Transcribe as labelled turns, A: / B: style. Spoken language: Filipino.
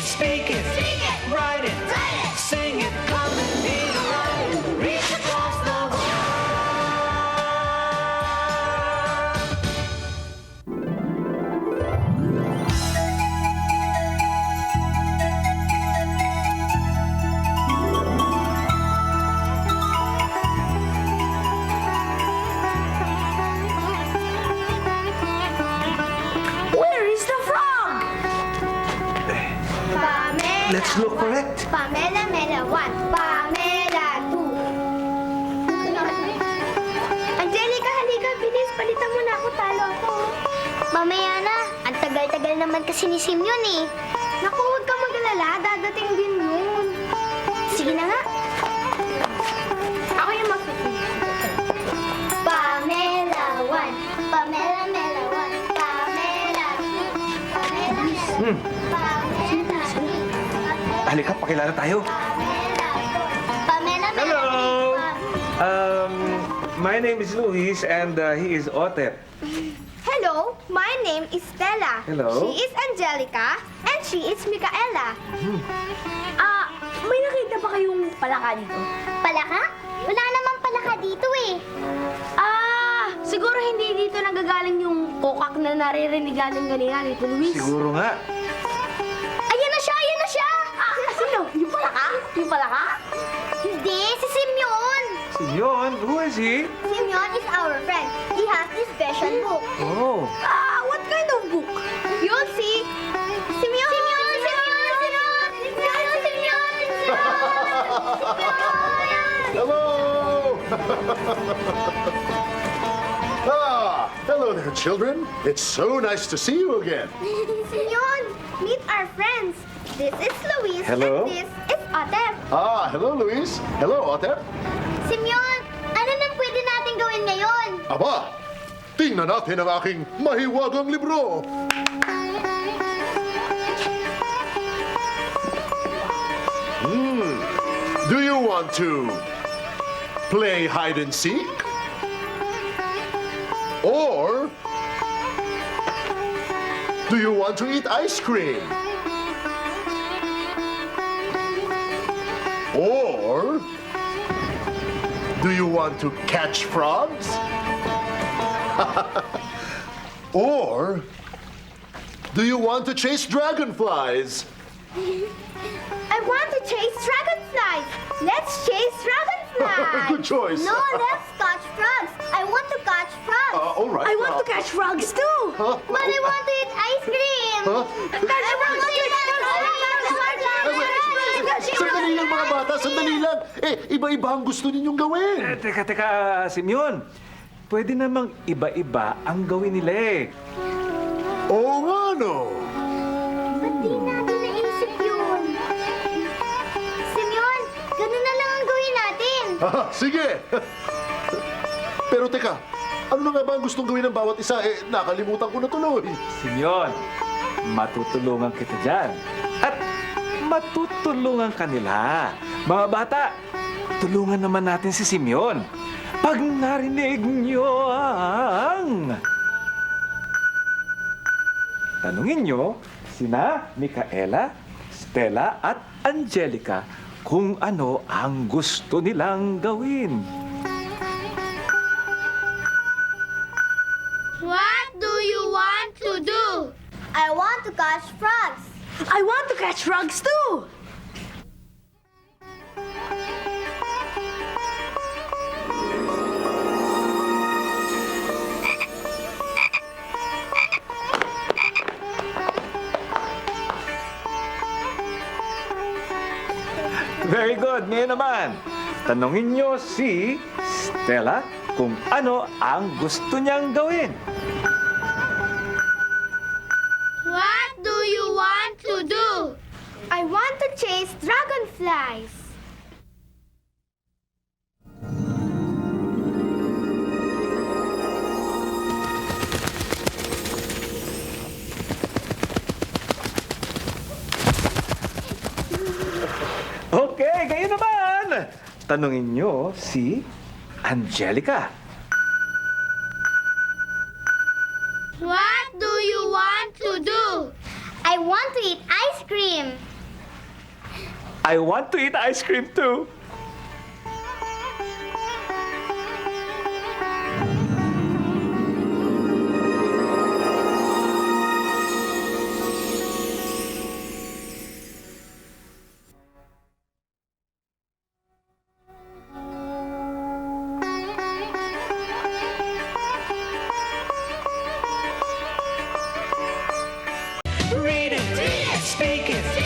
A: speak it, write it, sing it, come and be alive. Reach across the world.
B: Where is the frog?
C: Pamela.
A: Let's look for it.
C: Pamela, Mela 1. Pamela 2. Angelica, halika. Bilis, palitan mo na ako. Talo ako. Mamaya na. Ang tagal-tagal naman kasi ni Simeon eh. Naku, huwag kang mag-alala. Dadating din yun. Sige na nga. Ako yung Pamela 1. Pamela, Mela 1. Pamela 2. Pamela, Mela 2. Pamela 2.
A: Halika, pakilala tayo.
C: Pamela, Mela 2.
A: Hello. My name is Luis and he is Otep.
C: Hello, my name is Stella.
A: Hello.
C: She is Angelica and she is Micaela.
B: May nakita ba kayong palaka dito?
C: Palaka? Wala namang palaka dito eh.
B: Siguro hindi dito nagagaling yung kokak na naririnig natin kanina dito, Luis.
A: Siguro nga.
C: Ayan na siya, ayan na siya!
B: Sino? Yung palaka? Yung palaka?
C: Hindi, si Simeon.
A: Simeon, who is he?
C: Simeon is our friend. He has this special book.
A: Oh.
B: What kind of book?
C: You'll see. Simeon! Simeon! Simeon! Simeon! Simeon! Simeon!
D: Hello! Hello there, children. It's so nice to see you again.
C: Simeon, meet our friends. This is Luis
A: Hello.
C: and this is Otep.
D: Hello, Luis. Hello, Otep.
C: Simeon, ano nang pwede natin gawin ngayon?
D: Aba, tingnan natin ang aking mahiwagang libro. Do you want to play hide and seek? Or do you want to eat ice cream? Or do you want to catch frogs? Or do you want to chase dragonflies?
C: I want to chase dragonflies. Let's chase dragonflies.
D: Good choice.
C: No, let's catch frogs. I want to catch frogs.
D: All right.
B: I want to catch frogs too!
D: Huh?
C: But I want to eat ice cream.
D: Huh?
C: I want to eat
D: Sandali lang mga bata, sandali lang. Iba-iba ang gusto ninyong gawin.
A: Teka, Simeon. Pwede namang iba-iba ang gawin nila eh.
D: Oo nga, no?
C: Ba't di natin naisip yun? Simeon, ganun na lang ang gawin natin.
D: Sige. Pero teka, ano na nga ba ang gustong gawin ng bawat isa? Nakalimutan ko na tuloy.
A: Simeon, matutulungan kita dyan. At matutulungan kanila. Mga bata, tulungan naman natin si Simeon. Pag narinig niyo ang... Tanungin niyo sina Micaela, Stella at Angelica kung ano ang gusto nilang gawin.
C: What do you want to do? I want to catch frogs.
B: I want to catch frogs too!
A: Very good. Ngayon naman, tanungin niyo si Stella kung ano ang gusto niyang gawin.
C: What do you want to do? I want to chase dragonflies.
A: Okay, ngayon naman, tanungin niyo si Angelica.
C: What do you want to do? I want to eat ice cream.
A: I want to eat ice cream too.
E: Read it, speak it,